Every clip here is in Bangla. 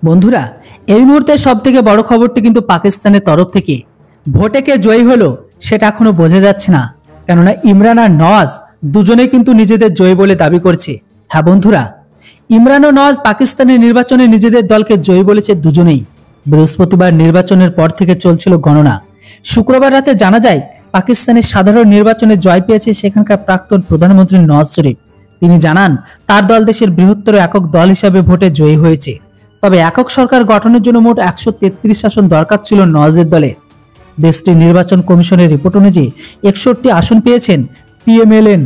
বন্ধুরা, এই মুহূর্তে সবথেকে বড় খবরটি কিন্তু পাকিস্তানের তরফ থেকে ভোটে কে জয়ী হলো সেটা এখনো বোঝা যাচ্ছে না। কেননা ইমরান আর নওয়াজ দুজনেই কিন্তু নিজেদের জয়ী বলে দাবি করছে। হ্যাঁ বন্ধুরা, ইমরান ও নওয়াজ পাকিস্তানের নির্বাচনে নিজেদের দলকে জয়ী বলেছে দুজনেই। বৃহস্পতিবার নির্বাচনের পর থেকে চলছিল গণনা। শুক্রবার রাতে জানা যায় পাকিস্তানের সাধারণ নির্বাচনে জয় পেয়েছে সেখানকার প্রাক্তন প্রধানমন্ত্রী নওয়াজ শরীফ। তিনি জানান তার দল দেশের বৃহত্তর একক দল হিসাবে ভোটে জয়ী হয়েছে। তবে একক সরকার গঠনের জন্য মোট 133 আসন দরকার ছিল নওয়াজের দলে। দেশটির নির্বাচন কমিশনের রিপোর্ট অনুযায়ী 61 আসন পেয়েছেন পিএমএলএন।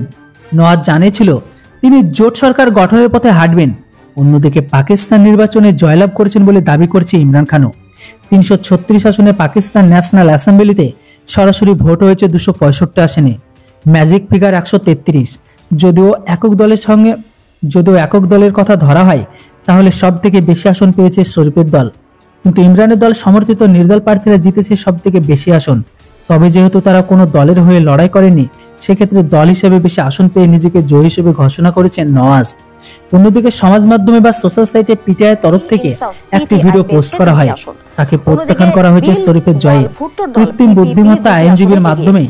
নওয়াজ জানিয়েছিল তিনি জোট সরকার গঠনের পথে হাঁটবেন। অন্যদিকে পাকিস্তান নির্বাচনে জয়লাভ করেছেন বলে দাবি করছে ইমরান খানও। 336 আসনে পাকিস্তান ন্যাশনাল অ্যাসেম্বলিতে সরাসরি ভোট হয়েছে 265 আসনে, ম্যাজিক ফিগার 133। যদিও একক দলের কথা ধরা হয় তাহলে সব থেকে বেশি আসন পেয়েছে শরীফের দল, কিন্তু ইমরানের দল সমর্থিত নির্দল প্রার্থীরা জিতেছে সব থেকে বেশি আসন। তবে যেহেতু তারা কোনো দলের হয়ে লড়াই করেনি, সেক্ষেত্রে দল হিসেবে বেশি আসন পেয়ে নিজেকে জয়ী হিসেবে ঘোষণা করেছেন নওয়াজ। অন্যদিকে সমাজ মাধ্যমে বা সোশ্যাল সাইটে পিটিআই তরফ থেকে একটি ভিডিও পোস্ট করা হয়। তাকে প্রত্যাখ্যান করা হয়েছে শরীফের জয়ে। কৃত্রিম বুদ্ধিমত্তা আইনজীবীর মাধ্যমে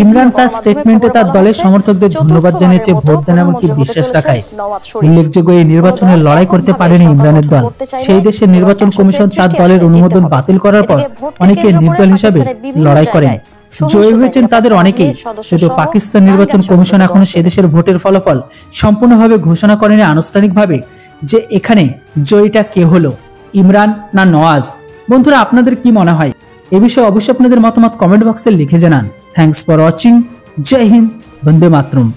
ইমরান তার স্টেটমেন্টে তার দলের সমর্থকদের ধন্যবাদ জানিয়েছে ভোট দেন এমনকি বিশ্বাস রাখায়। উল্লেখযোগ্য এই নির্বাচনে লড়াই করতে পারেনি ইমরানের দল। সেই দেশের নির্বাচন কমিশন তার দলের অনুমোদন বাতিল করার পর অনেকে নির্দল হিসাবে লড়াই করেন। জয়ী হয়েছেন তাদের অনেকেই, যদিও পাকিস্তান নির্বাচন কমিশন এখনো সে দেশের ভোটের ফলাফল সম্পূর্ণভাবে ঘোষণা করেনি আনুষ্ঠানিকভাবে যে এখানে জয়ীটা কে হলো, ইমরান না নওয়াজ। বন্ধুরা, আপনাদের কি মনে হয় এ বিষয়ে অবশ্যই আপনাদের মতামত কমেন্ট বক্সে লিখে জানান। Thanks for watching. জয় হিন্দ, বন্দে মাতরম।